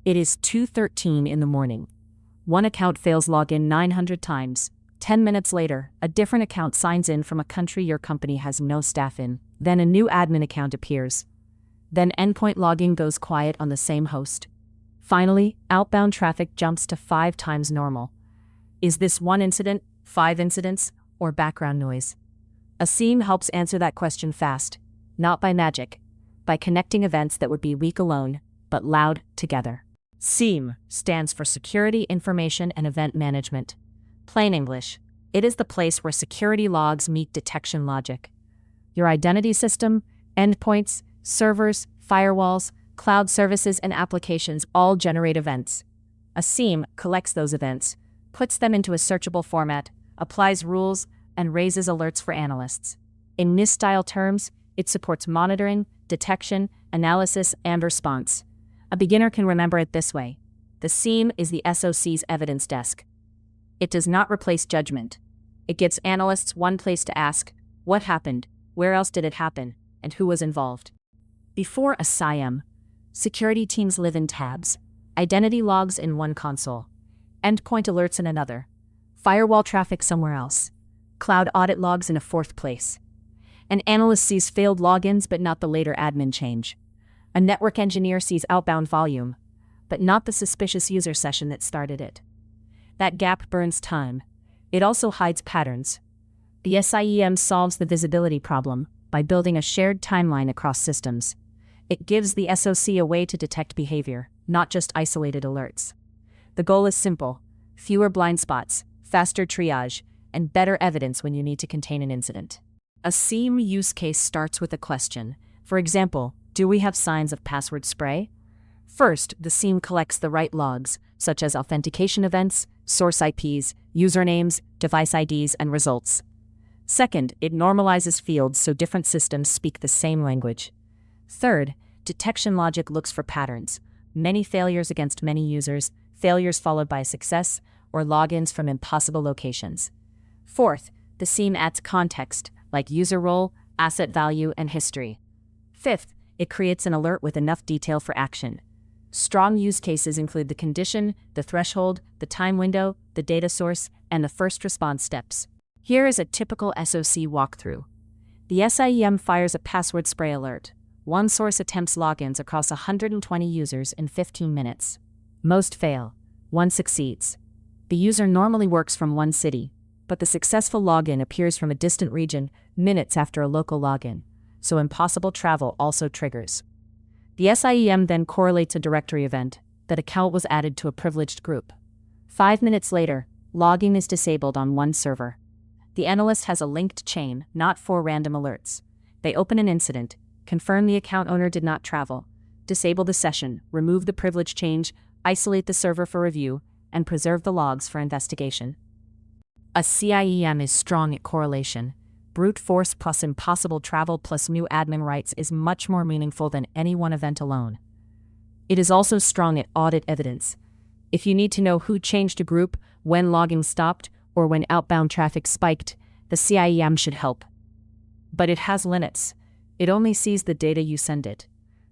It is 2:13 in the morning. One account fails login 900 times. 10 minutes later, a different account signs in from a country your company has no staff in. Then a new admin account appears. Then endpoint logging goes quiet on the same host. Finally, outbound traffic jumps to 5 times normal. Is this one incident, 5 incidents, or background noise? A SIEM helps answer that question fast, not by magic, by connecting events that would be weak alone, but loud together. SIEM stands for Security Information and Event Management. Plain English, it is the place where security logs meet detection logic. Your identity system, endpoints, servers, firewalls, cloud services, and applications all generate events. A SIEM collects those events, puts them into a searchable format, applies rules, and raises alerts for analysts. In NIST-style terms, it supports monitoring, detection, analysis, and response. A beginner can remember it this way. The SIEM is the SOC's evidence desk. It does not replace judgment. It gives analysts one place to ask, what happened, where else did it happen, and who was involved. Before a SIEM, security teams live in tabs, identity logs in one console, endpoint alerts in another, firewall traffic somewhere else, cloud audit logs in a fourth place. An analyst sees failed logins but not the later admin change. A network engineer sees outbound volume, but not the suspicious user session that started it. That gap burns time. It also hides patterns. The SIEM solves the visibility problem by building a shared timeline across systems. It gives the SOC a way to detect behavior, not just isolated alerts. The goal is simple: fewer blind spots, faster triage, and better evidence when you need to contain an incident. A SIEM use case starts with a question. For example, do we have signs of password spray? First, the SIEM collects the right logs, such as authentication events, source IPs, usernames, device IDs, and results. Second, it normalizes fields so different systems speak the same language. Third, detection logic looks for patterns: many failures against many users, failures followed by success, or logins from impossible locations. Fourth, the SIEM adds context, like user role, asset value, and history. Fifth, it creates an alert with enough detail for action. Strong use cases include the condition, the threshold, the time window, the data source, and the first response steps. Here is a typical SOC walkthrough. The SIEM fires a password spray alert. One source attempts logins across 120 users in 15 minutes. Most fail. One succeeds. The user normally works from one city, but the successful login appears from a distant region minutes after a local login, so impossible travel also triggers. The SIEM then correlates a directory event. That account was added to a privileged group. 5 minutes later, logging is disabled on one server. The analyst has a linked chain, not 4 random alerts. They open an incident, confirm the account owner did not travel, disable the session, remove the privilege change, isolate the server for review, and preserve the logs for investigation. A SIEM is strong at correlation. Brute force plus impossible travel plus new admin rights is much more meaningful than any one event alone. It is also strong at audit evidence. If you need to know who changed a group, when logging stopped, or when outbound traffic spiked, the SIEM should help. But it has limits. It only sees the data you send it.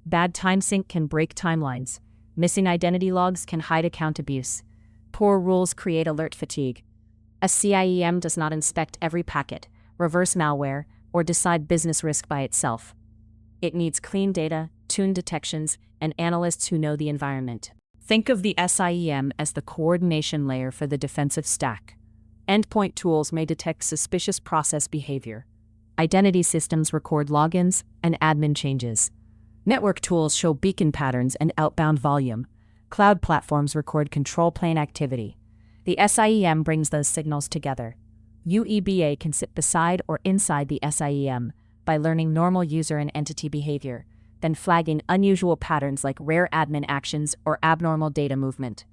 Bad time sync can break timelines. Missing identity logs can hide account abuse. Poor rules create alert fatigue. A SIEM does not inspect every packet, reverse malware, or decide business risk by itself. It needs clean data, tuned detections, and analysts who know the environment. Think of the SIEM as the coordination layer for the defensive stack. Endpoint tools may detect suspicious process behavior. Identity systems record logins and admin changes. Network tools show beacon patterns and outbound volume. Cloud platforms record control plane activity. The SIEM brings those signals together. UEBA can sit beside or inside the SIEM by learning normal user and entity behavior, then flagging unusual patterns like rare admin actions or abnormal data movement.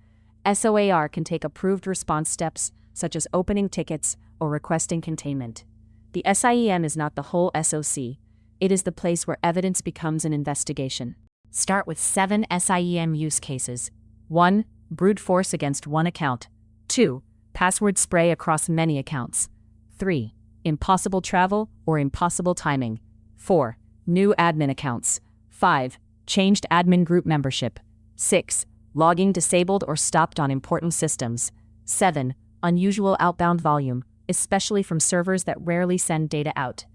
SOAR can take approved response steps, such as opening tickets or requesting containment. The SIEM is not the whole SOC. It is the place where evidence becomes an investigation. Start with 7 SIEM use cases. 1. Brute force against one account. 2. Password spray across many accounts. 3. Impossible travel or impossible timing. 4. New admin accounts. 5. Changed admin group membership. 6. Logging disabled or stopped on important systems. 7. Unusual outbound volume, especially from servers that rarely send data out.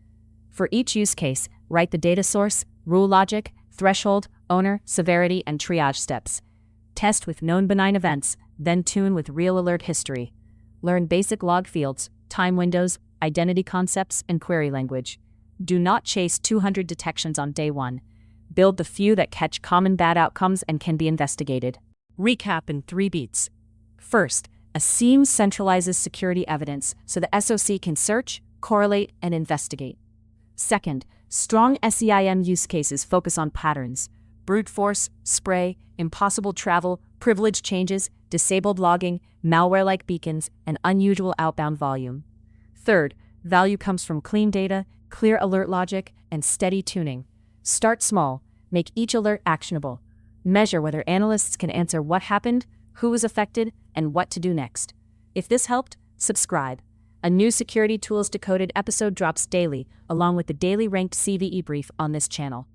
For each use case, write the data source, rule logic, threshold, owner, severity, and triage steps. Test with known benign events, then tune with real alert history. Learn basic log fields, time windows, identity concepts, and query language. Do not chase 200 detections on day one. Build the few that catch common bad outcomes and can be investigated. Recap in 3 beats. First, a SIEM centralizes security evidence so the SOC can search, correlate, and investigate. Second, strong SIEM use cases focus on patterns: brute force, spray, impossible travel, privilege changes, disabled logging, malware-like beacons, and unusual outbound volume. Third, value comes from clean data, clear alert logic, and steady tuning. Start small, make each alert actionable. Measure whether analysts can answer what happened, who was affected, and what to do next. If this helped, subscribe. A new Security Tools Decoded episode drops daily, along with the daily ranked CVE brief on this channel.